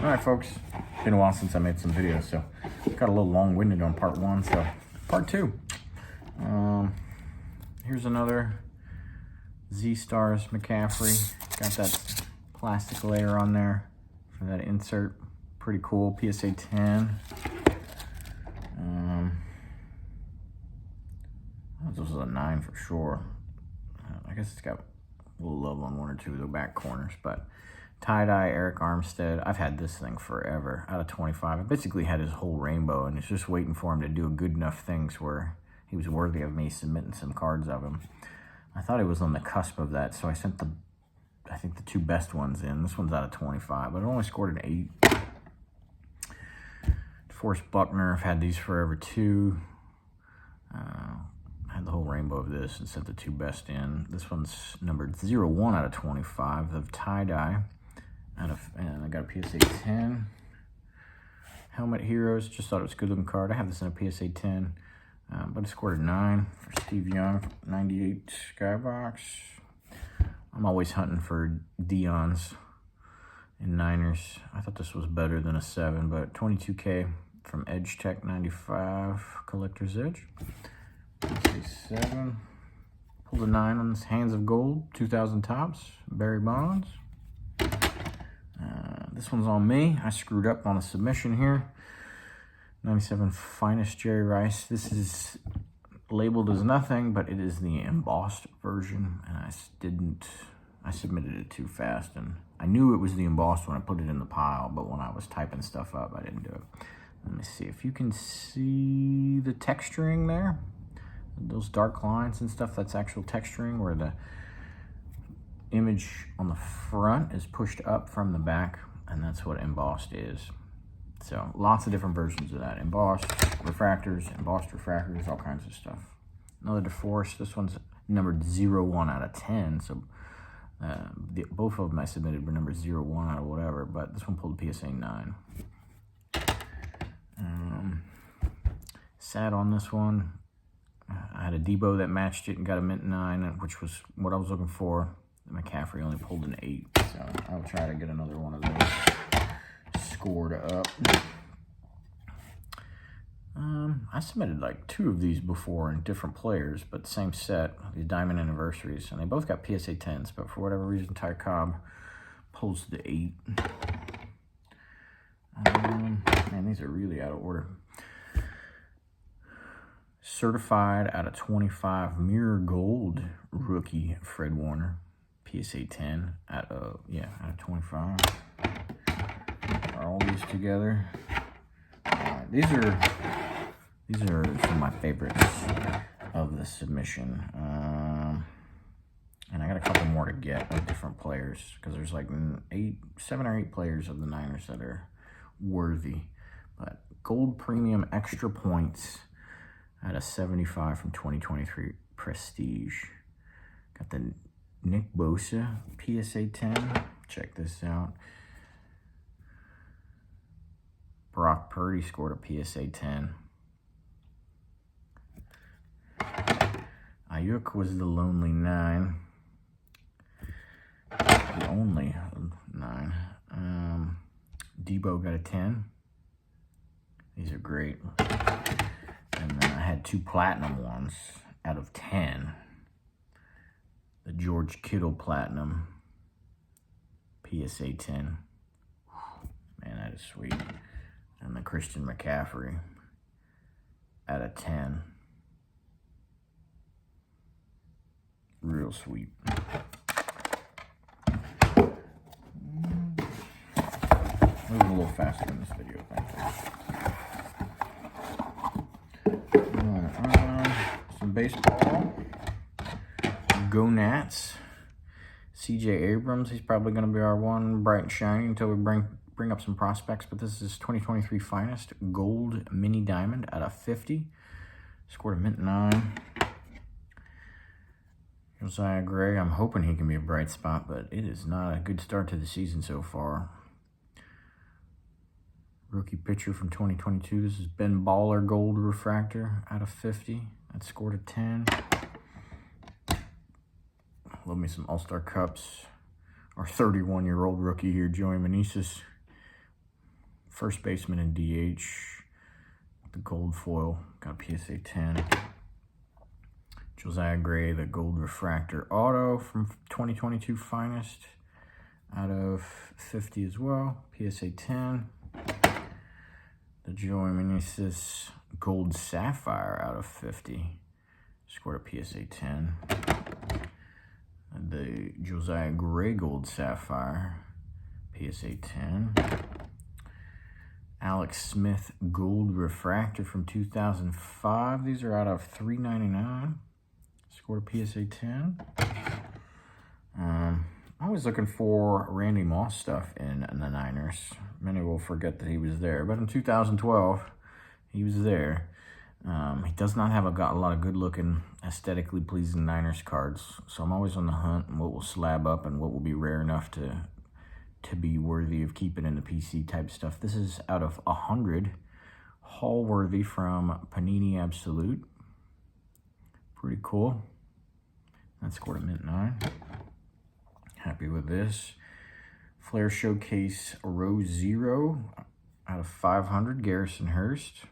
All right, folks. Been a while since I made some videos, so got a little long-winded on part one. So part two. Here's another Z-Stars McCaffrey. Got that plastic layer on there for that insert. Pretty cool. PSA 10. This was a 9 for sure. I guess it's got a little love on one or two of the back corners, but tie-dye Eric Armstead. I've had this thing forever. Out of 25. I basically had his whole rainbow, and it's just waiting for him to do good enough things where he was worthy of me submitting some cards of him. I thought he was on the cusp of that, so I sent I think the two best ones in. This one's out of 25, but it only scored an 8. Forrest Buckner, I've had these forever too. I had the whole rainbow of this and sent the two best in. This one's numbered 01 out of 25 of tie-dye. And I got a PSA 10. Helmet Heroes, just thought it was a good looking card. I have this in a PSA 10, but it scored a 9 for Steve Young, 98 Skybox. I'm always hunting for Dion's and Niners. I thought this was better than a 7, but 22K from Edge Tech 95 Collector's Edge. PSA 7. Pulled a 9 on this Hands of Gold, 2000 Tops, Barry Bonds. This one's on me. I screwed up on a submission here. 97 Finest Jerry Rice. This is labeled as nothing, but it is the embossed version, and I submitted it too fast, and I knew it was the embossed when I put it in the pile, but when I was typing stuff up, I didn't do it. Let me see if you can see the texturing there. Those dark lines and stuff, that's actual texturing where the image on the front is pushed up from the back, and that's what embossed is. So lots of different versions of that. Embossed refractors, all kinds of stuff. Another DeForest. This one's numbered 01 out of 10. So both of them I submitted were numbered 01 out of whatever, but this one pulled a PSA 9. Sad on this one. I had a Debo that matched it and got a mint 9, which was what I was looking for. McCaffrey only pulled an 8, so I'll try to get another one of those scored up. I submitted like 2 of these before in different players, but same set, these Diamond Anniversaries, and they both got PSA 10s, but for whatever reason, Ty Cobb pulls the 8. Man, these are really out of order. Certified out of 25 Mirror Gold rookie Fred Warner. PSA 10 out of 25. Are all these together? These are some of my favorites of the submission. And I got a couple more to get of different players because there's like 7 or 8 players of the Niners that are worthy. But Gold Premium Extra Points out of 75 from 2023 Prestige. Got the Nick Bosa PSA 10. Check this out. Brock Purdy scored a PSA 10. Ayuk was the lonely 9. The only 9. Debo got a 10. These are great. And then I had 2 platinum ones out of 10. The George Kittle Platinum PSA 10. Man, that is sweet. And the Christian McCaffrey out of 10. Real sweet. Moving a little faster in this video, thank you. Some baseball. Go Nats. CJ Abrams, he's probably going to be our one, bright and shiny until we bring up some prospects. But this is 2023 Finest Gold Mini Diamond out of 50. Scored a mint 9. Josiah Gray, I'm hoping he can be a bright spot, but it is not a good start to the season so far. Rookie pitcher from 2022. This is Ben Baller Gold Refractor out of 50. That scored a 10. Love me some All-Star Cups. Our 31-year-old rookie here, Joey Meneses. First baseman in DH. The gold foil. Got a PSA 10. Josiah Gray, the gold refractor auto from 2022 Finest. Out of 50 as well. PSA 10. The Joey Meneses gold sapphire out of 50. Scored a PSA 10. The Josiah Gray gold sapphire. PSA 10. Alex Smith gold refractor from 2005. These are out of 399. Scored a PSA 10. Always looking for Randy Moss stuff in the Niners. Many will forget that he was there, but in 2012, he was there. He does not have a lot of good-looking, aesthetically pleasing Niners cards, so I'm always on the hunt and what will slab up and what will be rare enough to be worthy of keeping in the PC type stuff. This is out of 100. Hallworthy from Panini Absolute. Pretty cool. That scored a mint 9. Happy with this. Flair Showcase Row 0 out of 500. Garrison Hurst.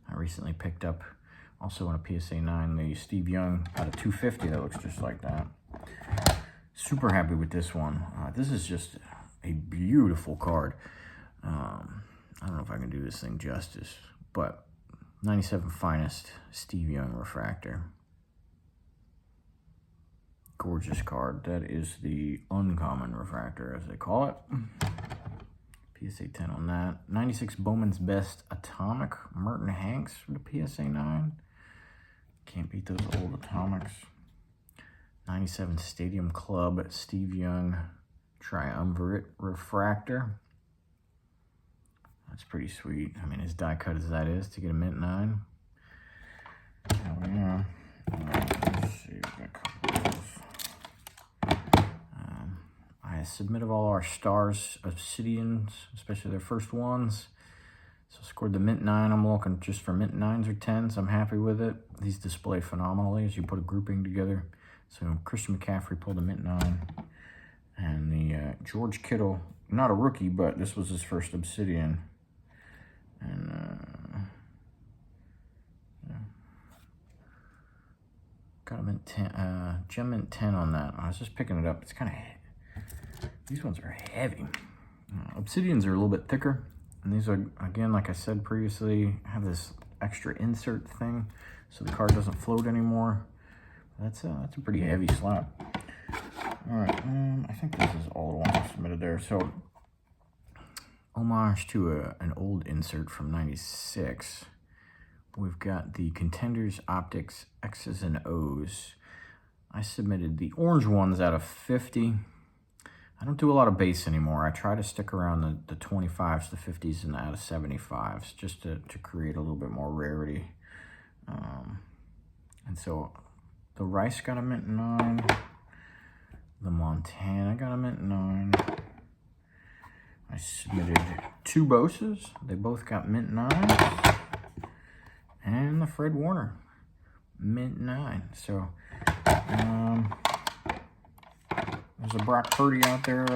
I recently picked up, also on a PSA 9, the Steve Young out of 250 that looks just like that. Super happy with this one. This is just a beautiful card. I don't know if I can do this thing justice, but 97 Finest Steve Young refractor. Gorgeous card. That is the uncommon refractor, as they call it. PSA 10 on that. 96 Bowman's Best Atomic Merton Hanks for the PSA 9. Can't beat those old atomics. 97 Stadium Club Steve Young Triumvirate Refractor. That's pretty sweet. I mean, as die cut as that is to get a mint 9. Hell yeah. Let's see, we've got a couple of those. I submitted all our Stars Obsidians, especially their first ones. So scored the mint 9. I'm looking just for mint 9s or 10s. I'm happy with it. These display phenomenally as you put a grouping together. So Christian McCaffrey pulled a mint 9. And the George Kittle, not a rookie, but this was his first Obsidian. And yeah. Got a mint 10, gem mint 10 on that. I was just picking it up. It's kind of, these ones are heavy. Obsidians are a little bit thicker. And these are, again, like I said previously, have this extra insert thing. So the card doesn't float anymore. That's a pretty heavy slab. All right, I think this is all the ones I submitted there. So, homage to an old insert from 96. We've got the Contenders Optics X's and O's. I submitted the orange ones out of 50. I don't do a lot of base anymore. I try to stick around the 25s, the 50s, and out of 75s, just to create a little bit more rarity. And so the Rice got a mint 9. The Montana got a mint 9. I submitted 2 Boses. They both got mint 9s. And the Fred Warner, mint 9. So, there's a Brock Purdy out there.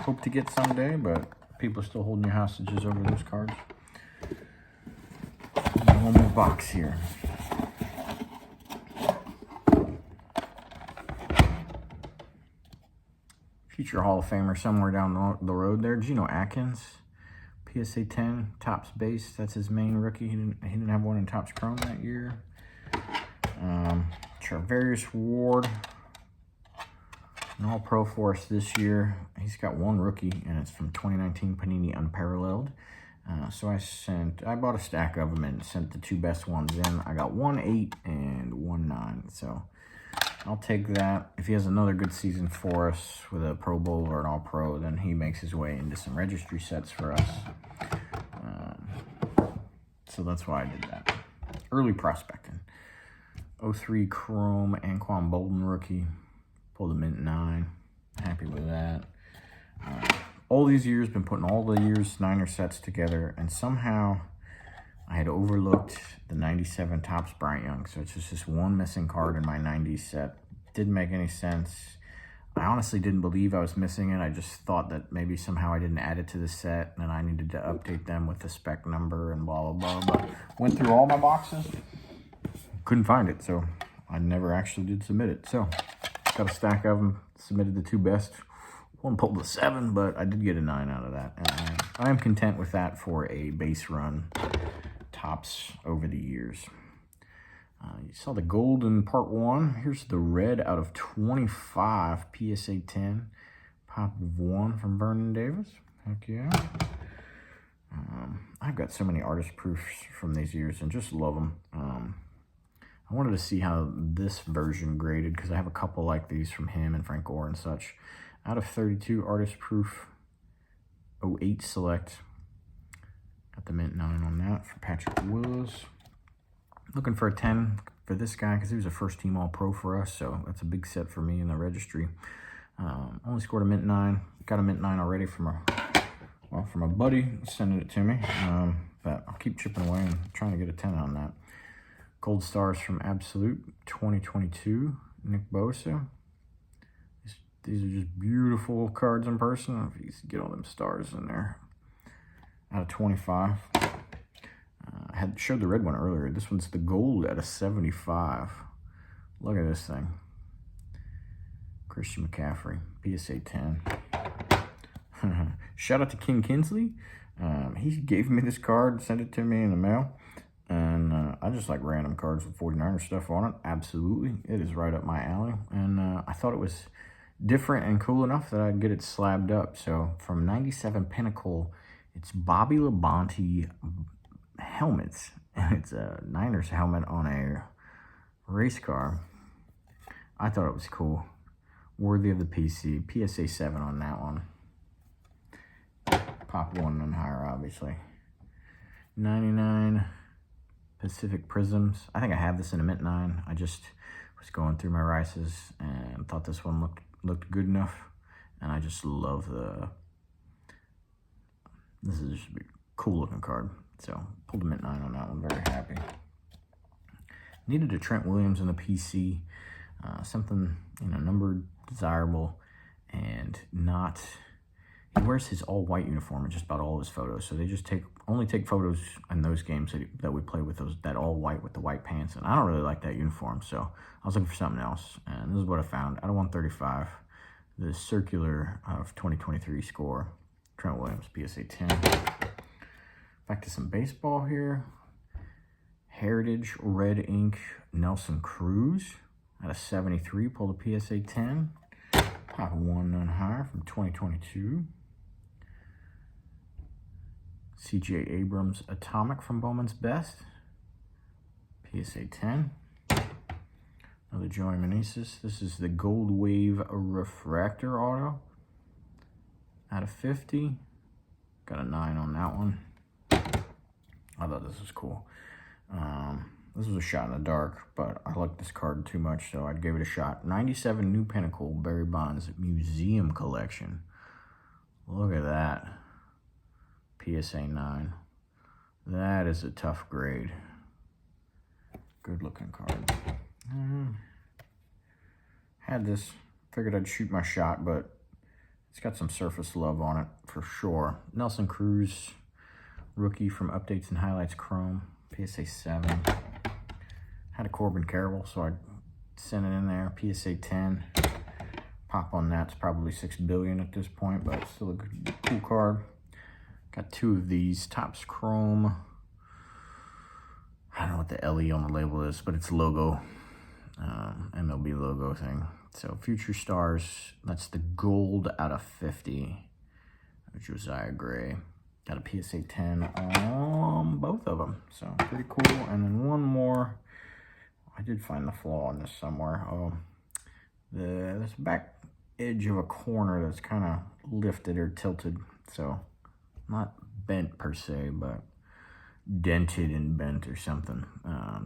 Hope to get someday, but people are still holding you hostages over those cards. One more box here. Future Hall of Famer somewhere down the road there. Geno Atkins, PSA 10, Topps base. That's his main rookie. He didn't have one in Topps Chrome that year. Charvarius Ward, an All-Pro for us this year. He's got one rookie, and it's from 2019 Panini Unparalleled. So I bought a stack of them and sent the 2 best ones in. I got 1 8 and 1 9. So I'll take that. If he has another good season for us with a Pro Bowl or an All-Pro, then he makes his way into some registry sets for us. So that's why I did that. Early prospecting. 03 Chrome Anquan Bolden rookie. Pulled a mint 9. Happy with that. All these years, been putting all the years Niner sets together, and somehow I had overlooked the 97 Topps Bryant Young. So it's just this one missing card in my 90s set. Didn't make any sense. I honestly didn't believe I was missing it. I just thought that maybe somehow I didn't add it to the set and I needed to update them with the spec number and blah, blah, blah. But went through all my boxes, couldn't find it, so I never actually did submit it. So got a stack of them, submitted the 2 best. One pulled a 7, but I did get a 9 out of that. And I am content with that for a base run tops over the years. You saw the gold in part 1. Here's the red out of 25 PSA 10. Pop of 1 from Vernon Davis. Heck yeah. I've got so many artist proofs from these years and just love them. I wanted to see how this version graded because I have a couple like these from him and Frank Gore and such. Out of 32 artist proof, 08 select. Got the mint 9 on that for Patrick Willis. Looking for a 10 for this guy because he was a first team All-Pro for us, so that's a big set for me in the registry. Only scored a mint 9. Got a mint 9 already from a buddy sending it to me. But I'll keep chipping away and trying to get a 10 on that. Gold stars from Absolute 2022, Nick Bosa. These are just beautiful cards in person. I don't know if you can get all them stars in there. Out of 25. I had showed the red one earlier. This one's the gold out of 75. Look at this thing. Christian McCaffrey, PSA 10. Shout out to King Kinsley. He gave me this card, sent it to me in the mail. And I just like random cards with 49er stuff on it. Absolutely. It is right up my alley. And I thought it was different and cool enough that I'd get it slabbed up. So from 97 Pinnacle, it's Bobby Labonte helmets. And it's a Niners helmet on a race car. I thought it was cool. Worthy of the PC. PSA 7 on that one. Pop 1 and higher, obviously. 99 Pacific Prisms. I think I have this in a mint 9. I just was going through my Rices and thought this one looked good enough. And I just love this is just a cool looking card. So pulled a mint 9 on that one. Very happy. Needed a Trent Williams in the PC. Something, numbered, desirable, and not... He wears his all-white uniform in just about all of his photos, so they just only take photos in those games that we play with that all-white with the white pants, and I don't really like that uniform, so I was looking for something else, and this is what I found. Out of 135, the circular of 2023 score, Trent Williams, PSA 10. Back to some baseball here. Heritage Red Ink Nelson Cruz. Out of 73, pulled a PSA 10. Pop 1 on higher from 2022. CJ Abrams Atomic from Bowman's Best. PSA 10. Another Joey Meneses. This is the Gold Wave Refractor Auto. Out of 50. Got a 9 on that one. I thought this was cool. This was a shot in the dark, but I liked this card too much, so I'd give it a shot. 97 New Pinnacle Barry Bonds Museum Collection. Look at that. PSA 9. That is a tough grade. Good looking card. Had this, figured I'd shoot my shot, but it's got some surface love on it for sure. Nelson Cruz, rookie from Updates and Highlights Chrome, PSA 7. Had a Corbin Carroll, so I sent it in there. PSA 10. Pop on that's probably $6 billion at this point, but still a good, cool card. Got 2 of these. Topps Chrome. I don't know what the LE on the label is, but it's logo. MLB logo thing. So Future Stars. That's the gold out of 50. Josiah Gray. Got a PSA 10 on both of them. So pretty cool. And then one more. I did find the flaw on this somewhere. This back edge of a corner that's kind of lifted or tilted. So not bent per se, but dented and bent or something.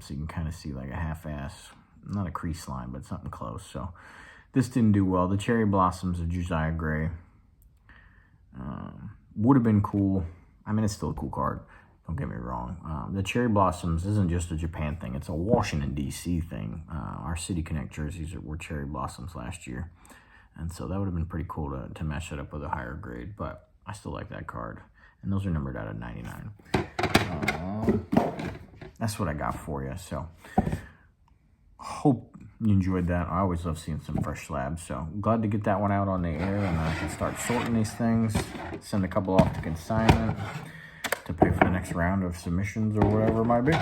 So you can kind of see like a half-ass, not a crease line, but something close. So this didn't do well. The Cherry Blossoms of Josiah Gray would have been cool. I mean, it's still a cool card. Don't get me wrong. The Cherry Blossoms isn't just a Japan thing. It's a Washington, D.C. thing. Our City Connect jerseys were Cherry Blossoms last year. And so that would have been pretty cool to match it up with a higher grade, but I still like that card. And those are numbered out of 99. That's what I got for you. So hope you enjoyed that. I always love seeing some fresh slabs. So glad to get that one out on the air, and I can start sorting these things, send a couple off to consignment to pay for the next round of submissions or whatever it might be.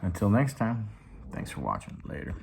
Until next time, thanks for watching. Later.